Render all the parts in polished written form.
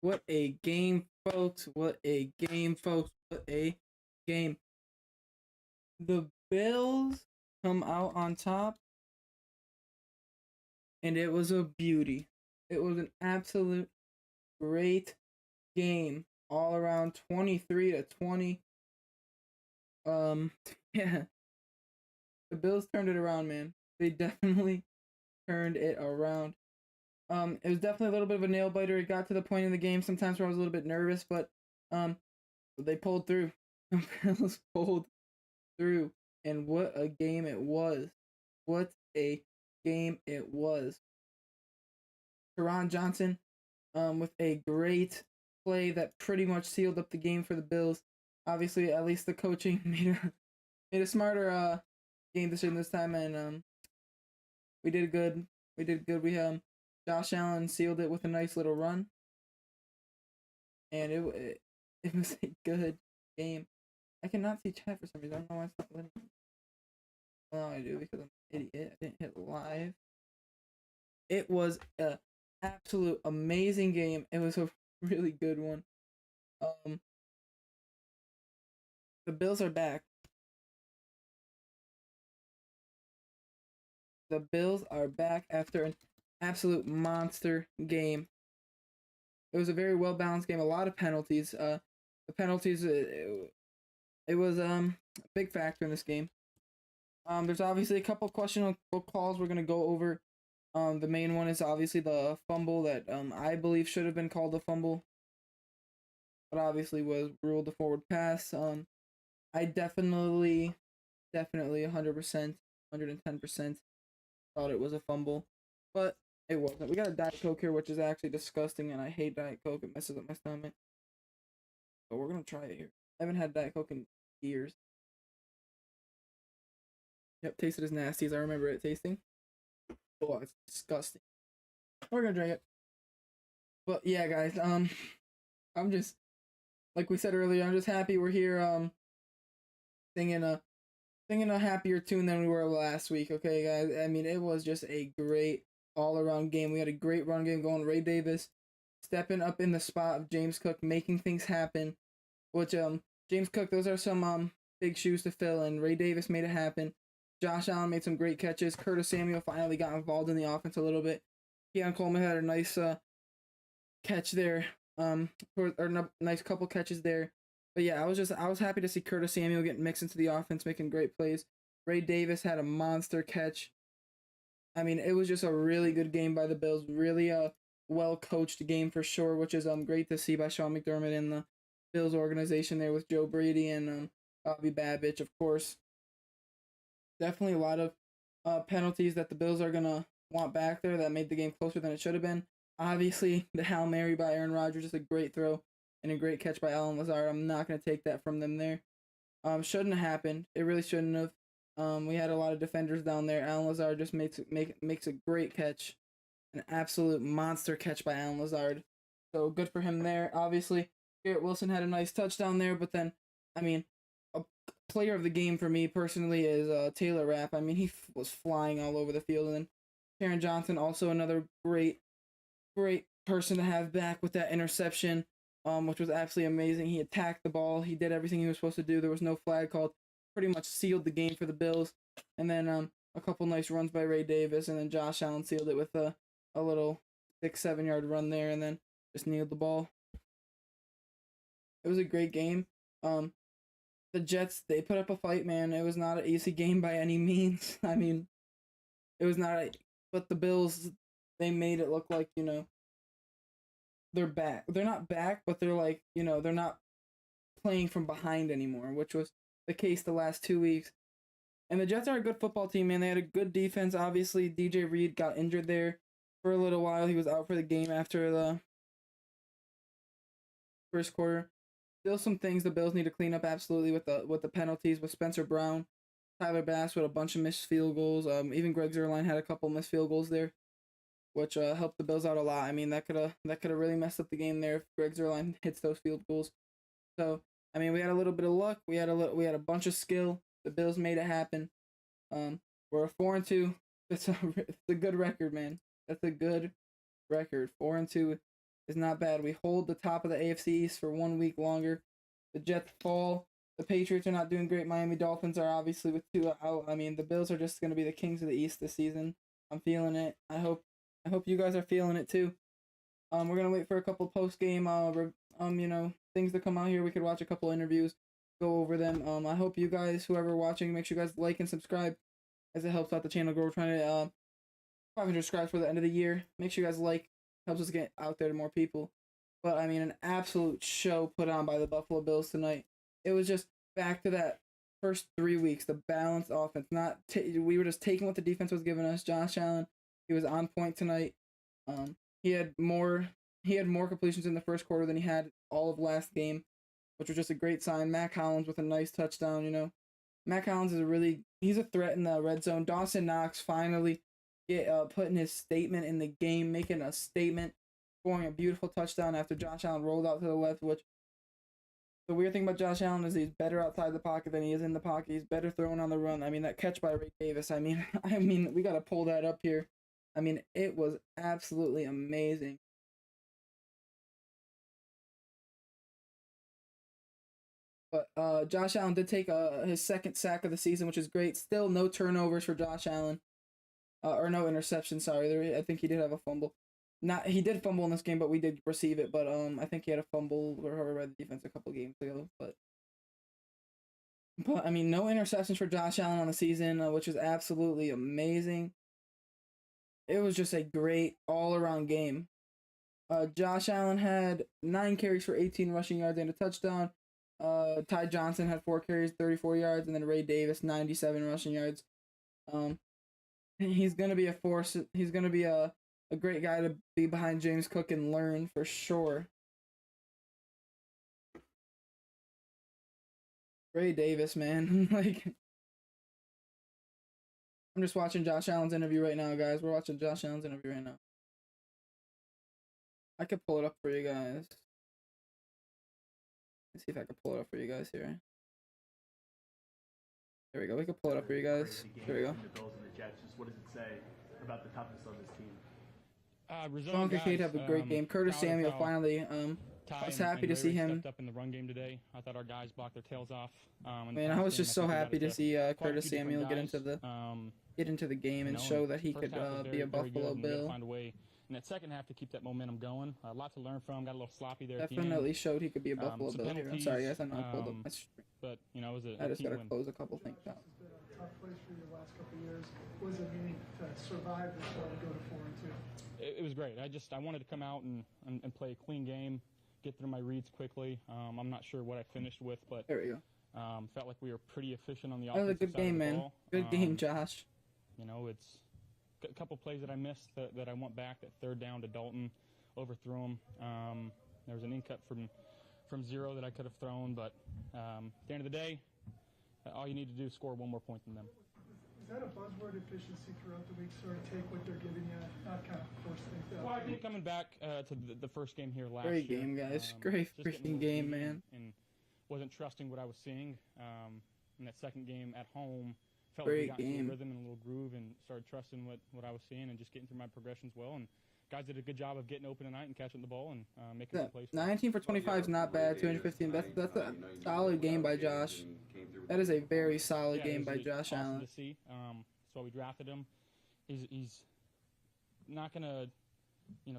What a game, folks. What a game, folks. What a game. The Bills come out on top, and it was a beauty. It was an absolute great game all around 23-20. Um, yeah, the Bills turned it around, man. They definitely turned it around. It was definitely a little bit of a nail biter. It got to the point in the game sometimes where I was a little bit nervous, but they pulled through. The Bills pulled through, and what a game it was! What a game it was! Teron Johnson, with a great play that pretty much sealed up the game for the Bills. Obviously, at least the coaching made a smarter game decision this time, and we did good. We did good. We Josh Allen sealed it with a nice little run, and it was a good game. I cannot see chat for some reason. I don't know why it's not letting me. Well, I do because I'm an idiot. I didn't hit live. It was a absolute amazing game. It was a really good one. Um, the Bills are back. The Bills are back after an absolute monster game. It was a very well balanced game. A lot of penalties. The penalties. It was a big factor in this game. There's obviously a couple questionable calls we're gonna go over. The main one is obviously the fumble that I believe should have been called a fumble, but obviously was ruled a forward pass. I definitely 100%, 110% thought it was a fumble, but it wasn't. We got a Diet Coke here, which is actually disgusting, and I hate Diet Coke. It messes up my stomach. But we're gonna try it here. I haven't had Diet Coke in years. Yep, tasted as nasty as I remember it tasting. Oh, it's disgusting. We're gonna drink it. But yeah, guys, I'm just like we said earlier, I'm just happy we're here, singing a happier tune than we were last week, okay, guys? I mean, it was just a great all around game. We had a great run game going. Ray Davis stepping up in the spot of James Cook, making things happen. Which James Cook, those are some big shoes to fill, and Ray Davis made it happen. Josh Allen made some great catches. Curtis Samuel finally got involved in the offense a little bit. Keon Coleman had a nice catch there, nice couple catches there. But yeah, I was happy to see Curtis Samuel getting mixed into the offense, making great plays. Ray Davis had a monster catch. I mean, it was just a really good game by the Bills. Really a well coached game for sure, which is great to see by Sean McDermott and the Bills organization there with Joe Brady and Bobby Babich, of course. Definitely a lot of penalties that the Bills are gonna want back there that made the game closer than it should have been. Obviously, the Hail Mary by Aaron Rodgers is a great throw and a great catch by Allen Lazard. I'm not gonna take that from them there. Shouldn't have happened. It really shouldn't have. We had a lot of defenders down there. Allen Lazard just makes a great catch, an absolute monster catch by Allen Lazard. So good for him there. Obviously, Garrett Wilson had a nice touchdown there, but then, I mean, a player of the game for me personally is Taylor Rapp. I mean, he was flying all over the field, and then Taron Johnson, also another great person to have back with that interception, which was absolutely amazing. He attacked the ball. He did everything he was supposed to do. There was no flag called. Pretty much sealed the game for the Bills. And then a couple nice runs by Ray Davis, and then Josh Allen sealed it with a little 6-7 yard run there, and then just kneeled the ball. It was a great game. The Jets, they put up a fight, man. It was not an easy game by any means. I mean, it was not. But the Bills, they made it look like, they're back. They're not back, but they're like, they're not playing from behind anymore, which was the case the last 2 weeks. And the Jets are a good football team, man. They had a good defense. Obviously, DJ Reed got injured there for a little while. He was out for the game after the first quarter. Still some things the Bills need to clean up absolutely with the penalties with Spencer Brown, Tyler Bass with a bunch of missed field goals. Even Greg Zuerlein had a couple missed field goals there, which helped the Bills out a lot. I mean, that could have really messed up the game there if Greg Zuerlein hits those field goals. So I mean, we had a little bit of luck. We had a bunch of skill. The Bills made it happen. We're a 4-2. It's a good record, man. That's a good record. 4-2 is not bad. We hold the top of the AFC East for 1 week longer. The Jets fall. The Patriots are not doing great. Miami Dolphins are obviously with Tua out. I mean, the Bills are just going to be the kings of the East this season. I'm feeling it. I hope you guys are feeling it too. We're gonna wait for a couple post game things to come out here. We could watch a couple interviews, go over them. I hope you guys, whoever watching, make sure you guys like and subscribe, as it helps out the channel grow. We're trying to 500 subscribers for the end of the year. Make sure you guys like, helps us get out there to more people. But I mean, an absolute show put on by the Buffalo Bills tonight. It was just back to that first 3 weeks, the balanced offense. We were just taking what the defense was giving us. Josh Allen, he was on point tonight. He had more completions in the first quarter than he had all of last game, which was just a great sign. Mac Hollins with a nice touchdown. You know, Mac Hollins he's a threat in the red zone. Dawson Knox finally putting his statement in the game, making a statement, scoring a beautiful touchdown after Josh Allen rolled out to the left. Which the weird thing about Josh Allen is he's better outside the pocket than he is in the pocket. He's better throwing on the run. I mean, that catch by Ray Davis. I mean, we gotta pull that up here. I mean, it was absolutely amazing. But Josh Allen did take his second sack of the season, which is great. Still no turnovers for Josh Allen, or no interception. Sorry, I think he did have a fumble. He did fumble in this game, but we did receive it. But I think he had a fumble recovered by the defense a couple games ago. But I mean, no interceptions for Josh Allen on the season, which is absolutely amazing. It was just a great all-around game. Josh Allen had 9 carries for 18 rushing yards and a touchdown. Ty Johnson had 4 carries, 34 yards, and then Ray Davis 97 rushing yards. He's gonna be a force. He's gonna be a great guy to be behind James Cook and learn for sure. Ray Davis, man, like. I'm just watching Josh Allen's interview right now, guys. We're watching Josh Allen's interview right now. I could pull it up for you guys. Let's see if I can pull it up for you guys here. There we go. We can pull it up for you guys. There we go. The Bills and the Jets. Just what does it say about the toughness of this team? Sean Kincaid have a great game. Curtis Samuel finally. I was happy to see him. Stepped up in the run game today. I thought our guys blocked their tails off. Man, I was just so happy to see Curtis Samuel get into the game and show that he could be a Buffalo Bill. Find a way in that second half to keep that momentum going. A lot to learn from. Got a little sloppy there. Definitely showed he could be a Buffalo Bill here. I'm sorry, guys. I know I pulled up my stream. But you know, it was I just gotta close a couple things out. Tough place for you the last couple of years. What does it mean to survive this show and go to 4-2? It was great. I wanted to come out and play a clean game, get through my reads quickly. I'm not sure what I finished with, but there we go. Felt like we were pretty efficient on the offensive side. That was a good game, man. Good game, Josh. You know, it's a couple plays that I missed that I went back. That third down to Dalton, overthrew him. There was an in cut from zero that I could have thrown, but at the end of the day, all you need to do is score one more point than them. Is that a buzzword, efficiency, throughout the week? Sort of take what they're giving you, not kind of force things out. Well, I think coming back to the first game here last year. Great year. Game, guys. Great freaking game, man. And wasn't trusting what I was seeing. In that second game at home, felt great like we got game. into a rhythm and a little groove and started trusting what I was seeing and just getting through my progressions well. And guys did a good job of getting open tonight and catching the ball and making some plays. 19 for 25 is not bad. 215. That's a solid game by Josh. That is a very solid game by Josh Allen. To see. So we drafted him. He's not gonna,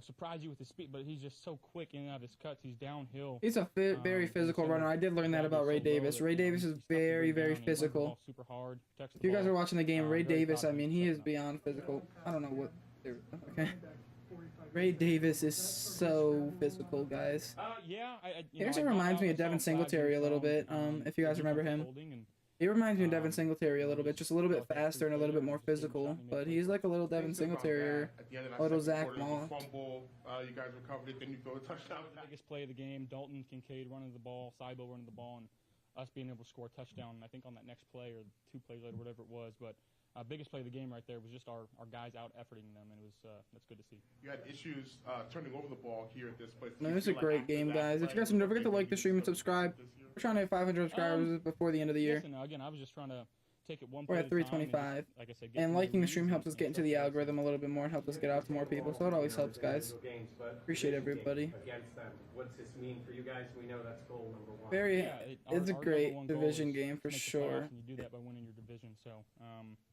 surprise you with his speed, but he's just so quick in and out of his cuts. He's downhill. He's a very physical runner. I did learn that about Ray Davis. Ray Davis is very physical. Super hard. If you guys are watching the game, Ray Davis, I mean, he is beyond physical. I don't know what. Okay. Ray Davis is so physical, guys. He actually reminds me of Devin Singletary a little bit. If you guys remember him. He reminds me of Devin Singletary a little bit, just a little bit faster and a little bit more physical. But he's like a little Devin Singletary, a little Zach Moss. You guys recovered it, then you go a touchdown. The biggest play of the game, Dalton Kincaid running the ball, Saibo running the ball, and us being able to score a touchdown, I think on that next play or 2 plays later, whatever it was. But biggest play of the game right there was just our guys out efforting them, and it was that's good to see. You had issues turning over the ball here at this place. No, this is a great game, guys. If you guys don't forget to like the stream and subscribe. We're trying to hit 500 subscribers before the end of the year. Listen, again, I was just trying to take it one We're play at a time and just, 325. like I said, get And some liking the leads stream helps and- us get and into the start to- algorithm a little bit more and help us get out to more people. So it always helps, guys. Appreciate everybody. Against them. What's this mean for you guys? We know that's goal number one. Very, Yeah, it's a our great number one goal division is game to for make the playoffs, sure. And you do that by winning your division. So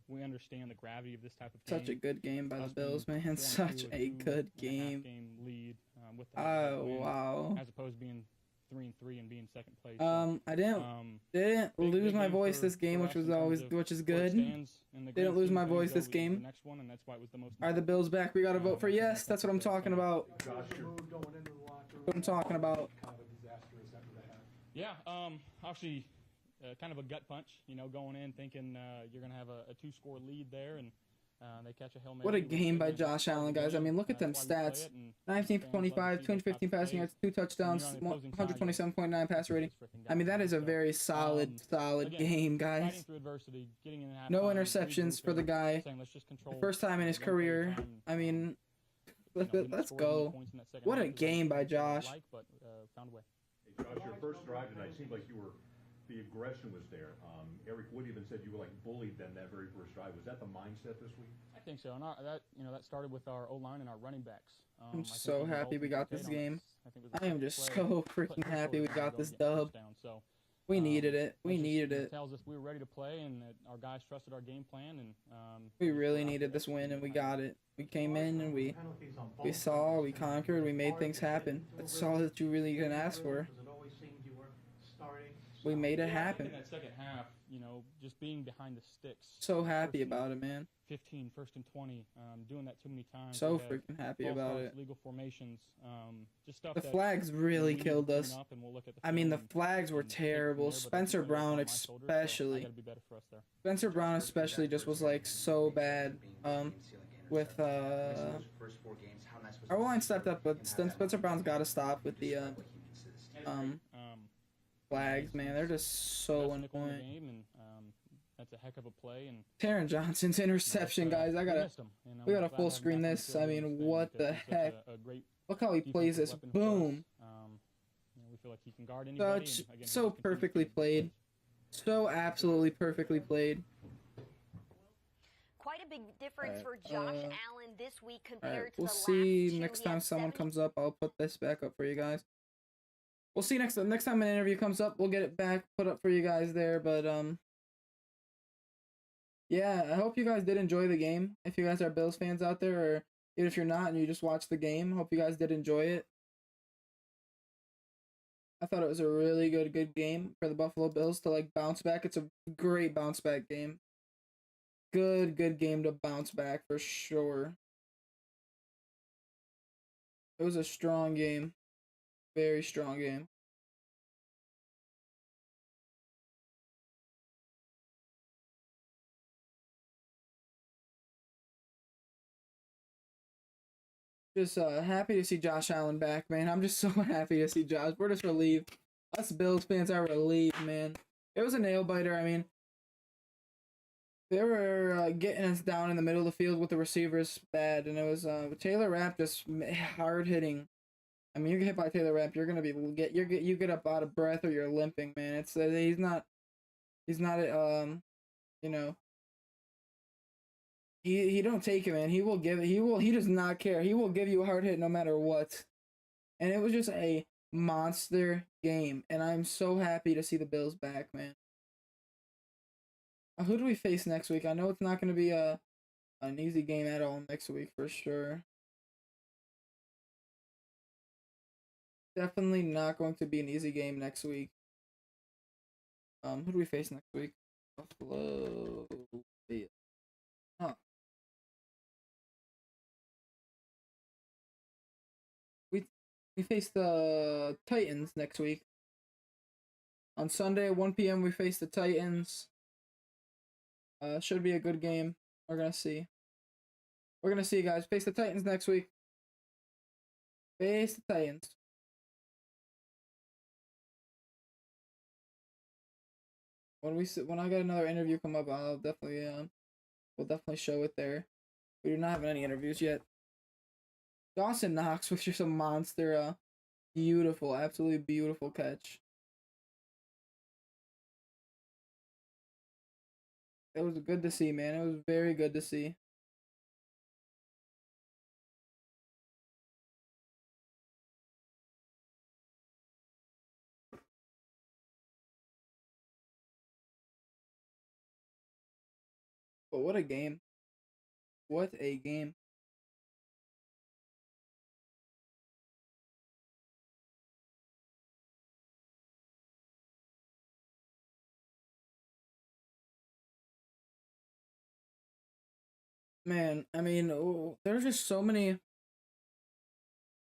we understand the gravity of this type of Such a game. good game by the Us being Bills, man. 4-2, Such a good 2.5 game. game lead with the Oh win, wow. as opposed to being 3-3 and being second place. I didn't big lose my game voice for- this game, for which us was in terms always of which is where it good. stands in the Didn't grand lose scheme my of things, voice though, this we- game. The next one, and that's why it was the most Are the Bills back? We gotta vote for yes. That's what I'm talking about. Josh, you're Mood going into the locker room. What I'm talking about. Kind of a disaster is that what they had? Yeah, actually, kind of a gut punch, going in thinking you're going to have a two-score lead there, and they catch a Hail Mary. What a which game by is Josh part of Allen, the guys. I game. mean, look at them That's why we play stats. it, and 19 for fans love to 25, see those 215 types of passing yards, plays. 2 touchdowns, When you're on the opposing side, 127.9 passer rating. It's freaking I mean, that is a so, very solid again, game, guys. fighting through adversity, getting in No halftime, interceptions for the regrouping, guy. saying, "Let's just control First time in his one play at a career. time," I mean, didn't let's score as many go. points in that second What a half as game by I'd Josh. like, but found a way. Hey, Josh, your first drive tonight seemed like the aggression was there. Eric Wood even said you were like bullied then that very first drive. Was that the mindset this week? I think so, and that started with our O-line and our running backs. I'm I think so the happy we got results this we game. I think it was the I am second just play, so put freaking the happy we score got go this get the dub. touchdown. So, We needed it. We that just, needed it. tells us we were ready to play, and that our guys trusted our game plan, and We really needed this win, and we got it. We came in and we saw, we conquered, we made things happen. That's all that you really can ask for. We made it in happen. that second half, just being behind the sticks. So happy first and about it, man. 15, first and 20, doing that too many times. So We had freaking happy false about starts, it. legal formations, just stuff The that, flags we really need to killed clean us. up, and we'll look at the I mean, the film and- flags were and take it from terrible. there, but Spencer ultimately, Brown it's on my shoulders, so I especially. gotta be better for us there. Spencer Brown especially just was like so bad. With our line stepped up, but Spencer Brown's got to stop with the Um, flags, man. They're just so best nickel in the annoying. game, and that's a heck of a play. And Taron Johnson's interception, guys. we gotta missed him, we I'm gotta glad full to have him screen back on the this. field I doing mean, his thing what because the he's such heck? A great Look how he plays defensive this. weapon for us. Boom. We feel like he can guard anybody. Such and again, he so just continues to perfectly make played. plays. So absolutely perfectly played. Quite a big difference Alright, for Josh Allen this week compared Alright, to we'll the last see two. next He time had someone 70 comes up. I'll put this back up for you guys. We'll see next time an interview comes up. We'll get it back put up for you guys there. But yeah, I hope you guys did enjoy the game. If you guys are Bills fans out there, or even if you're not and you just watched the game, hope you guys did enjoy it. I thought it was a really good game for the Buffalo Bills to like bounce back. It's a great bounce back game. Good game to bounce back for sure. It was a strong game. Very strong game. Just happy to see Josh Allen back, man. I'm just so happy to see Josh. We're just relieved. Us Bills fans are relieved, man. It was a nail biter. I mean, they were getting us down in the middle of the field with the receivers bad, and it was Taylor Rapp just hard hitting. I mean, you get hit by Taylor Rapp, you're gonna be you get up out of breath or you're limping, man. It's he's not you know. He don't take it, man. He will give it. He does not care. He will give you a hard hit no matter what. And it was just a monster game, and I'm so happy to see the Bills back, man. Who do we face next week? I know it's not going to be an easy game at all next week for sure. Definitely not going to be an easy game next week. Who do we face next week? Buffalo Bills. Huh. We face the Titans next week. On Sunday at 1 p.m. we face the Titans. Should be a good game. We're gonna see. We're gonna see, guys. Face the Titans next week. Face the Titans. When I get another interview come up, I'll definitely we'll definitely show it there. We do not have any interviews yet. Dawson Knox was just a monster. Beautiful, absolutely beautiful catch. It was good to see, man. It was very good to see. But what a game. What a game. Man, I mean, there's just so many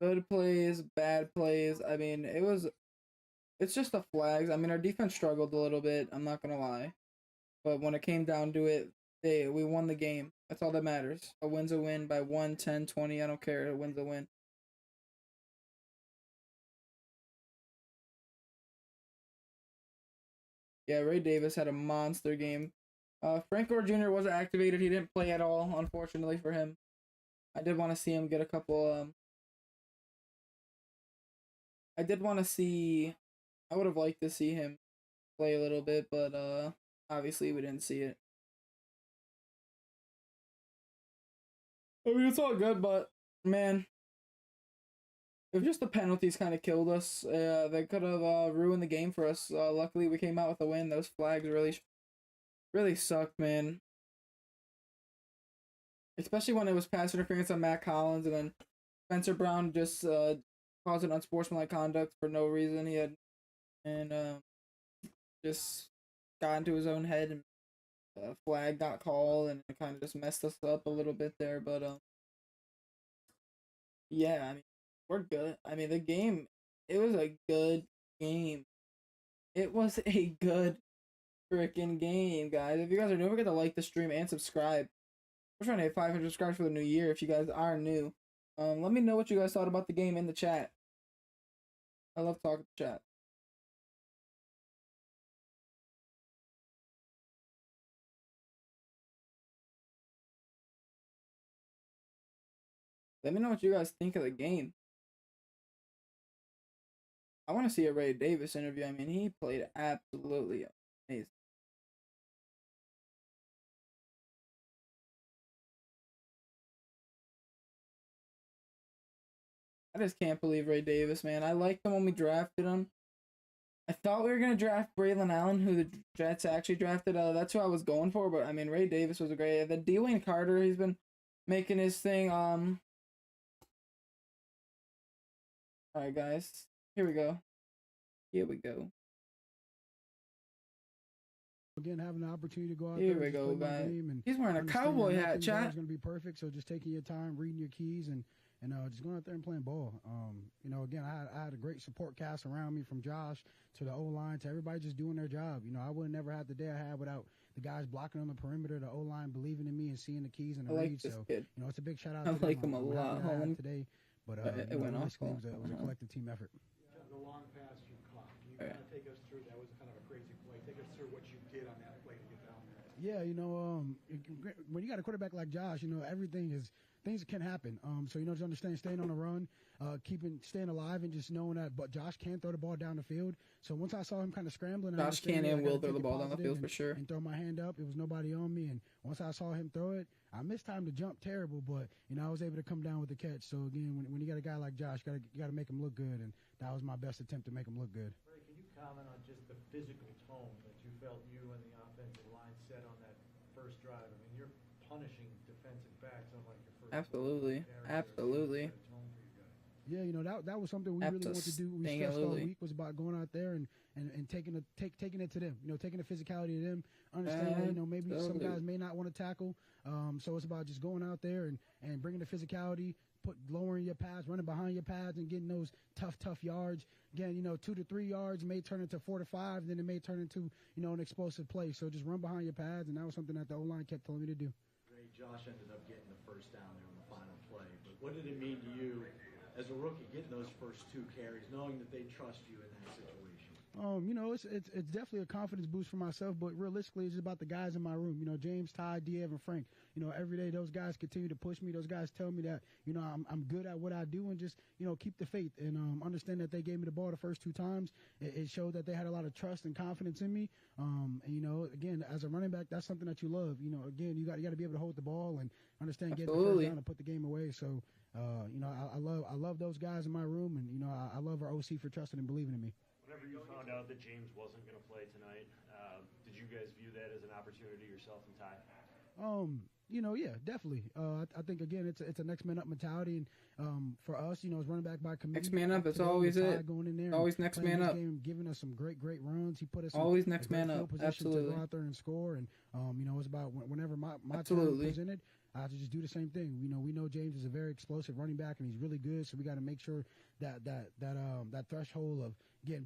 good plays, bad plays. I mean, it's just the flags. I mean, our defense struggled a little bit, I'm not gonna lie. But when it came down to it, we won the game. That's all that matters. A win's a win by 1, 10, 20. I don't care. A win's a win. Yeah, Ray Davis had a monster game. Frank Gore Jr. wasn't activated. He didn't play at all, unfortunately for him. I did want to see him get a couple. I did want to see. I would have liked to see him play a little bit, but obviously we didn't see it. I mean, it's all good, but man, it was just the penalties kind of killed us. They could have ruined the game for us. Luckily, we came out with a win. Those flags really sucked, man. Especially when it was pass interference on Matt Collins, and then Spencer Brown just caused an unsportsmanlike conduct for no reason. He had just got into his own head, and flag got called, and it kind of just messed us up a little bit there. But yeah, I mean, we're good. I mean, the game, it was a good game. It was a good freaking game, guys. If you guys are new, don't forget to like the stream and subscribe. We're trying to hit 500 subscribers for the new year. If you guys are new, let me know what you guys thought about the game in the chat. I love talking to chat. Let me know what you guys think of the game. I want to see a Ray Davis interview. I mean, he played absolutely amazing. I just can't believe Ray Davis, man. I liked him when we drafted him. I thought we were going to draft Braylon Allen, who the Jets actually drafted. That's who I was going for, but I mean, Ray Davis was a great. The Dwayne Carter, he's been making his thing. All right, guys. Here we go. Here we go. Again, having the opportunity to go out Here there. we and go, play my guys. game and He's wearing a understand cowboy that hat, nothing's chat. always going to be perfect, so just taking your time, reading your keys, and just going out there and playing ball. You know, again, I had a great support cast around me, from Josh to the O-line to everybody just doing their job. You know, I would never have the day I had without the guys blocking on the perimeter, the O-line believing in me and seeing the keys and the reads. So, kid. you know, it's a big shout out I to like them. him a I'm lot, happy I had home. today, but It went off. it was a collective team effort. The long pass you caught. Can you kind of take us through? That was kind of a crazy play. Take us through what you did on that play to get down there. Yeah, you know, when you got a quarterback like Josh, you know, things can happen. So, you know, just understand staying on the run, staying alive, and just knowing that, but Josh can throw the ball down the field. So once I saw him kind of scrambling, Josh can and will throw the ball down the field for sure. And throw my hand up. It was nobody on me. And once I saw him throw it, I missed time to jump terrible, but, you know, I was able to come down with the catch. So again, when you got a guy like Josh, you got to make him look good. And that was my best attempt to make him look good. Ray, can you comment on just the physical tone that you felt you and the offensive line set on that first drive? I mean, you're punishing defensive backs unlike your first. Absolutely. Absolutely. Yeah, you know, that was something we really wanted to do. We stressed all week was about going out there and taking it to them. You know, taking the physicality to them. Understanding that, you know, maybe some guys may not want to tackle. So it's about just going out there and bringing the physicality, lowering your pads, running behind your pads, and getting those tough yards. Again, you know, 2 to 3 yards may turn into 4 to 5, then it may turn into, you know, an explosive play. So just run behind your pads, and that was something that the O-line kept telling me to do. Ray, Josh ended up getting the first down there on the final play. But what did it mean to you as a rookie getting those first 2 carries, knowing that they trust you in that situation? It's definitely a confidence boost for myself, but realistically, it's about the guys in my room. James, Ty, Diev, and Frank. Every day those guys continue to push me. Those guys tell me that I'm good at what I do, and just keep the faith and understand that they gave me the ball the first 2 times. It showed that they had a lot of trust and confidence in me. Again, as a running back, that's something that you love. Again, you got to be able to hold the ball and understand getting the first down and put the game away. So, I love those guys in my room, and I love our OC for trusting and believing in me. Whenever you found out that James wasn't going to play tonight, did you guys view that as an opportunity yourself and Ty? Yeah, definitely. I think again, it's a next man up mentality, and for us, it's running back by committee. Next man up. That's always it. Going in there, always next man up. Game, giving us some great runs. He put us always next man up. Absolutely. To go out there and score, and it's about whenever my turn presented, I have to just do the same thing. We know James is a very explosive running back, and he's really good. So we got to make sure that threshold of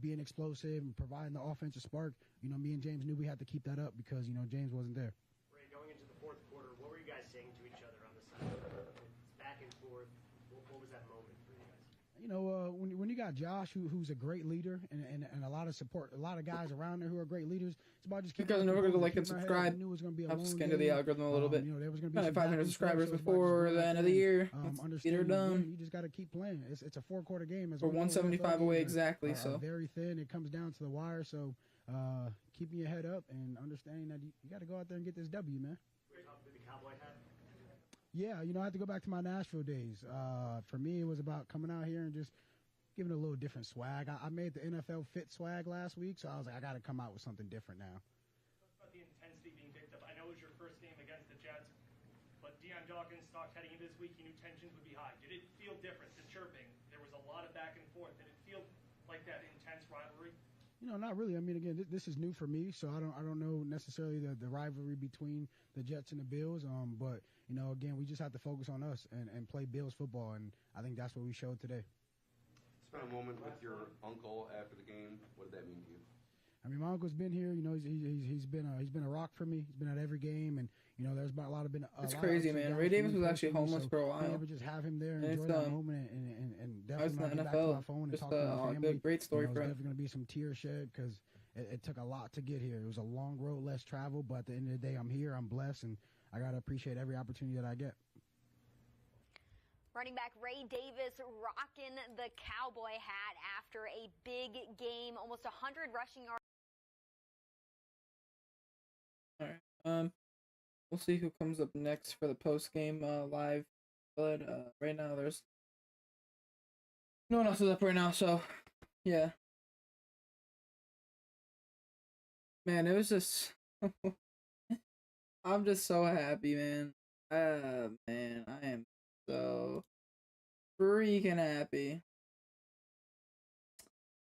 being explosive and providing the offensive spark. Me and James knew we had to keep that up because James wasn't there. Ray, going into the fourth quarter, what were you guys saying to each other on the sideline? It's back and forth. What was that moment for you guys? When you got Josh, who's a great leader, and a lot of support, a lot of guys around there who are great leaders, it's about just keeping. You guys know we're going to like and subscribe. I've scanned the algorithm a little bit. There was going to be 500 subscribers before the end of the year. Get her done. You just got to keep playing. It's a 4-quarter game. We're 175 away exactly. So very thin. It comes down to the wire. So keeping your head up and understanding that you got to go out there and get this W, man. With the cowboy hat? Yeah, I had to go back to my Nashville days. For me, it was about coming out here and just giving a little different swag. I made the NFL Fit swag last week, so I was like, I got to come out with something different now. Talk about the intensity being picked up. I know it was your first game against the Jets, but Dion Dawkins talked heading into this week. He knew tensions would be high. Did it feel different? The chirping, there was a lot of back and forth. Did it feel like that intense rivalry? Not really. I mean, again, this is new for me, so I don't know necessarily the rivalry between the Jets and the Bills. But again, we just have to focus on us and play Bills football, and I think that's what we showed today. Spent a moment with your uncle after the game. What did that mean to you? I mean, my uncle's been here. He's been a rock for me. He's been at every game, and there's been a lot of It's crazy, man. Ray Davis was actually homeless for a while. Being able to just have him there and enjoy that moment, and definitely the get back to NFL. my phone and Just talk to my family. great story for him. There's definitely going to be some tears shed because it took a lot to get here. It was a long road, less travel, but at the end of the day, I'm here. I'm blessed, and I got to appreciate every opportunity that I get. Running back Ray Davis rocking the cowboy hat after a big game, almost 100 rushing yards. All right. We'll see who comes up next for the post game live. But right now there's no one else is up right now, so yeah. Man, it was just I'm just so happy, man. Man, I am so freaking happy.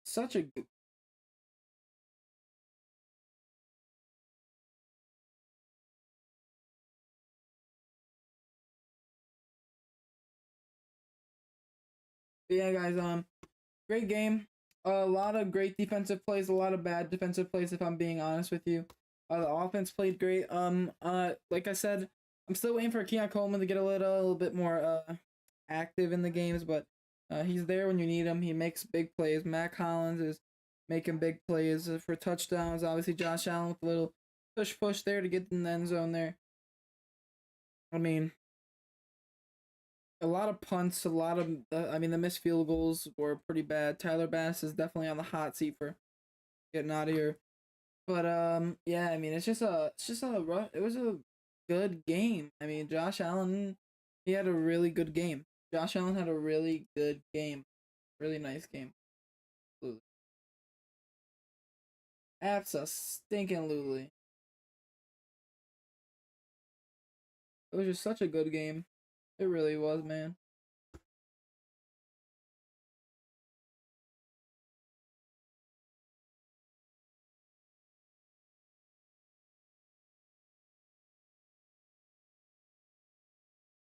Such a good. Yeah, guys, great game. A lot of great defensive plays, a lot of bad defensive plays, if I'm being honest with you. The offense played great. Like I said, I'm still waiting for Keon Coleman to get a little bit more active in the games, but he's there when you need him. He makes big plays. Matt Collins is making big plays for touchdowns. Obviously, Josh Allen with a little push there to get in the end zone there. I mean, a lot of punts, a lot of, the missed field goals were pretty bad. Tyler Bass is definitely on the hot seat for getting out of here. But, yeah, I mean, it was a good game. I mean, Josh Allen, he had a really good game. Josh Allen had a really good game. Really nice game. Absolutely. Abso-stinking-lutely. It was just such a good game. It really was, man.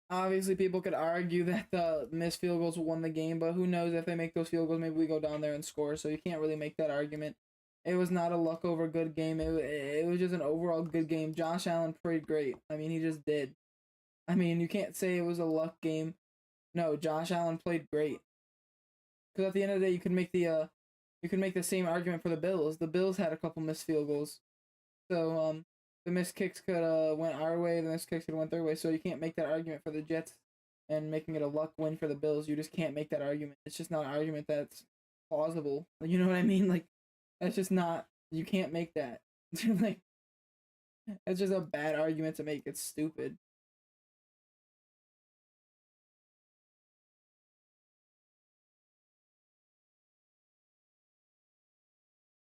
Obviously, people could argue that the missed field goals won the game, but who knows if they make those field goals, maybe we go down there and score, so you can't really make that argument. It was not a luck over good game. It was just an overall good game. Josh Allen played great. I mean, he just did. I mean, you can't say it was a luck game. No, Josh Allen played great. Because at the end of the day, you could make the you can make the same argument for the Bills. The Bills had a couple missed field goals. So, the missed kicks could went our way, the missed kicks could went their way. So you can't make that argument for the Jets and making it a luck win for the Bills. You just can't make that argument. It's just not an argument that's plausible. You know what I mean? Like, that's just not, you can't make that. Like, it's just a bad argument to make. It's stupid.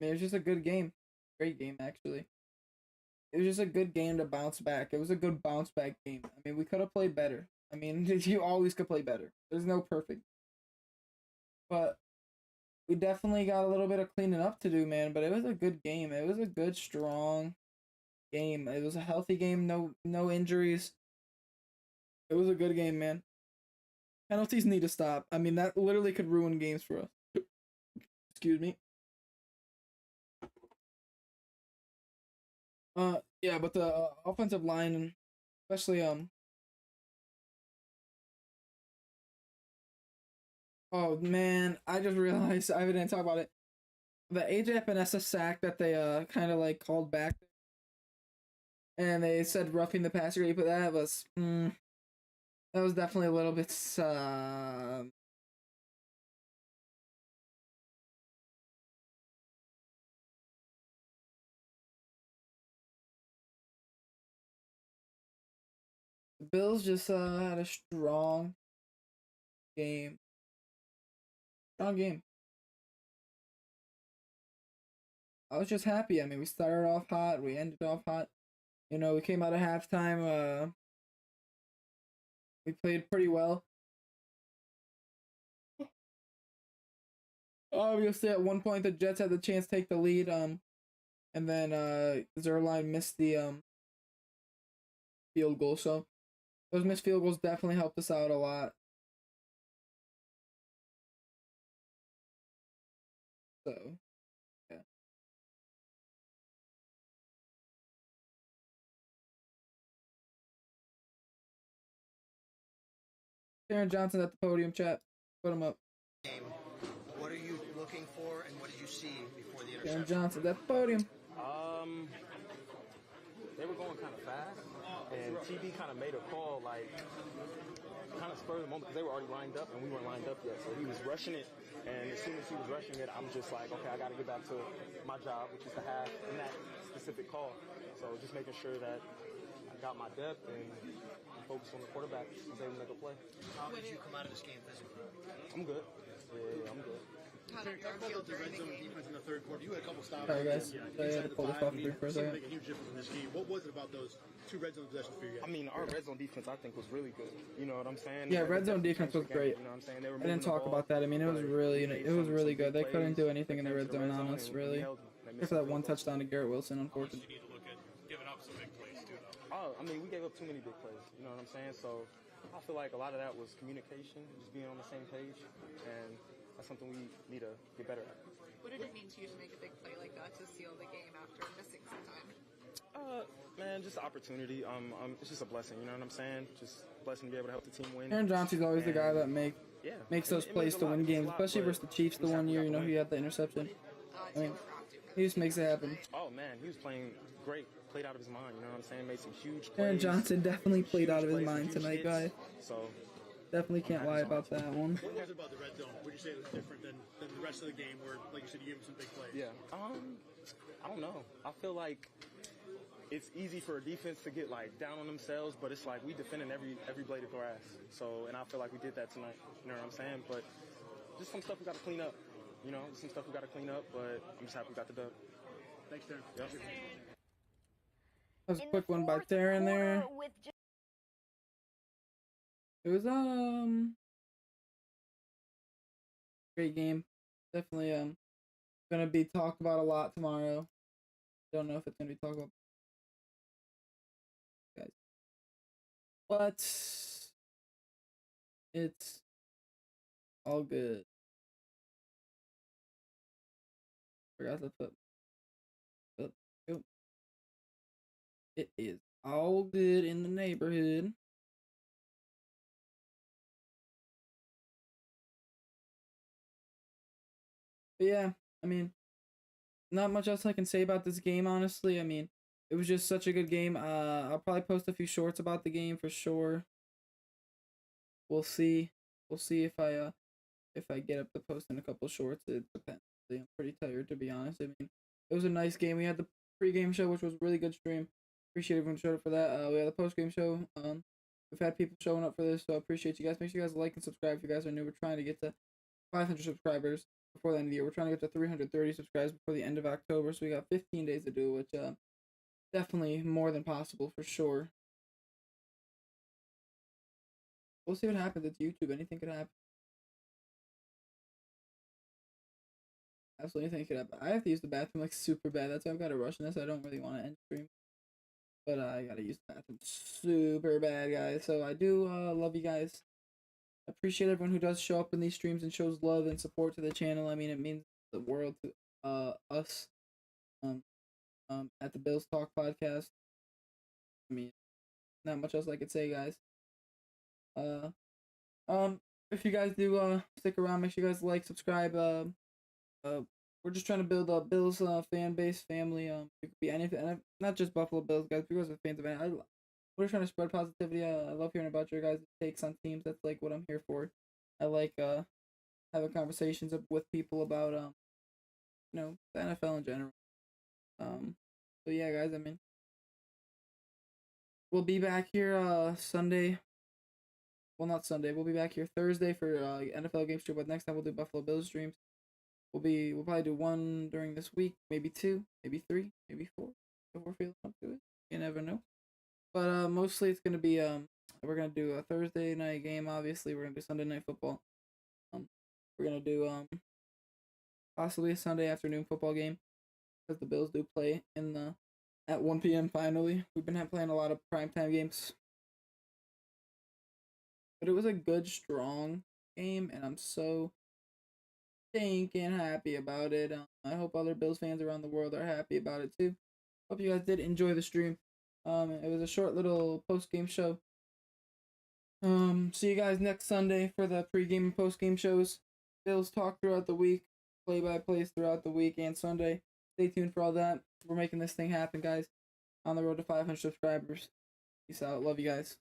I mean, it was just a good game. Great game, actually. It was just a good game to bounce back. It was a good bounce back game. I mean, we could have played better. I mean, you always could play better. There's no perfect. But we definitely got a little bit of cleaning up to do, man. But it was a good game. It was a good, strong game. It was a healthy game. No injuries. It was a good game, man. Penalties need to stop. I mean, that literally could ruin games for us. Excuse me. Yeah, but the offensive line, especially oh man, I just realized I didn't talk about it. The AJ Epinesa sack that they kind of like called back, and they said roughing the passer, but that was definitely a little bit Bills just had a strong game. Strong game. I was just happy. I mean, we started off hot, we ended off hot. You know, we came out of halftime, we played pretty well. Obviously, at one point, the Jets had the chance to take the lead, and then Zuerlein missed the field goal, so those missed field goals definitely helped us out a lot. So, yeah. Aaron Johnson at the podium, chat. Put him up. What are you looking for, and what did you see before the interception? Aaron Johnson at the podium. They were going kind of fast, and TB kind of made a call, like, kind of spur of the moment, because they were already lined up, and we weren't lined up yet. So he was rushing it, and as soon as he was rushing it, I'm just like, okay, I got to get back to my job, which is to have in that specific call. So just making sure that I got my depth and focus on the quarterback and was able to make a play. How did you come out of this game physically? I'm good. Yeah, I'm good. Talk about the red zone defense in the third quarter. You had a couple stops. Sorry, guys. I had to pull this off for a second. Make a huge difference in this game. What was it about those two red zone possessions for you guys? I mean, our red zone defense, I think, was really good. You know what I'm saying? Yeah, red zone defense was great. You know what I'm saying? They were I didn't talk about that. I mean, it was really good. They couldn't do anything in the red zone on us, really. Except for that one touchdown to Garrett Wilson, unfortunately. You need to look at giving up some big plays, too, though. Oh, I mean, we gave up too many big plays. You know what I'm saying? So I feel like a lot of that was communication, just being on the same page, and that's something we need to get better at. What did it mean to you to make a big play like that to seal the game after missing some time? Man, just opportunity. It's just a blessing. You know what I'm saying? Just a blessing to be able to help the team win. Aaron Johnson's always the guy that makes those plays to win games, especially versus the Chiefs the one year. You know, he had the interception. I mean, he just makes it happen. Oh man, he was playing great. Played out of his mind. You know what I'm saying? Made some huge plays. Aaron Johnson definitely played out of his mind tonight, guys. So definitely can't lie about that one. What was it about the red zone? Would you say it was different than the rest of the game where, like you said, you gave him some big plays? Yeah. I don't know. I feel like it's easy for a defense to get like down on themselves, but it's like we defending every blade of grass. So, and I feel like we did that tonight. You know what I'm saying? But just some stuff we got to clean up. You know, some stuff we got to clean up. But I'm just happy we got the dub. Thanks, Darren. Yep. That was a quick one by Darren there. It was great game. Definitely gonna be talked about a lot tomorrow. Don't know if it's gonna be talked about, guys, but it's all good. Forgot to put. It is all good in the neighborhood. But yeah, I mean, not much else I can say about this game, honestly. I mean, it was just such a good game. I'll probably post a few shorts about the game for sure. We'll see. We'll see if I get up to posting a couple shorts. It depends. I'm pretty tired, to be honest. I mean, it was a nice game. We had the pre-game show, which was a really good stream. Appreciate everyone who showed up for that. We had the post-game show. We've had people showing up for this, so I appreciate you guys. Make sure you guys like and subscribe if you guys are new. We're trying to get to 500 subscribers before the end of the year. We're trying to get to 330 subscribers before the end of October, so we got 15 days to do, which definitely more than possible for sure. We'll see what happens. It's YouTube. Anything could happen. Absolutely anything could happen. I have to use the bathroom like super bad. That's why I've got to rush in this. I don't really want to end stream. But I gotta use the bathroom super bad, guys. So I do love you guys. I appreciate everyone who does show up in these streams and shows love and support to the channel. I mean, it means the world to us at the Bills Talk podcast. I mean, not much else I could say, guys. If you guys do stick around, make sure you guys like, subscribe. We're just trying to build a Bills fan base, family. It could be anything, not just Buffalo Bills guys. Because we're fans of it, we're trying to spread positivity. I love hearing about your guys' takes on teams. That's like what I'm here for. I like having conversations with people about the NFL in general. So yeah, guys. I mean, we'll be back here Sunday. Well, not Sunday. We'll be back here Thursday for NFL game stream. But next time we'll do Buffalo Bills streams. We'll probably do one during this week, maybe 2, maybe 3, maybe 4, if we're feeling up to it. You never know. But mostly it's gonna be we're gonna do a Thursday night game. Obviously, we're gonna do Sunday night football. We're gonna do possibly a Sunday afternoon football game because the Bills do play at 1 p.m. Finally, we've been playing a lot of primetime games, but it was a good, strong game, and I'm so stinking happy about it. I hope other Bills fans around the world are happy about it too. Hope you guys did enjoy the stream. It was a short little post-game show. See you guys next Sunday for the pre-game and post-game shows. Bills talk throughout the week, play-by-plays throughout the week and Sunday. Stay tuned for all that. We're making this thing happen, guys. On the road to 500 subscribers. Peace out. Love you guys.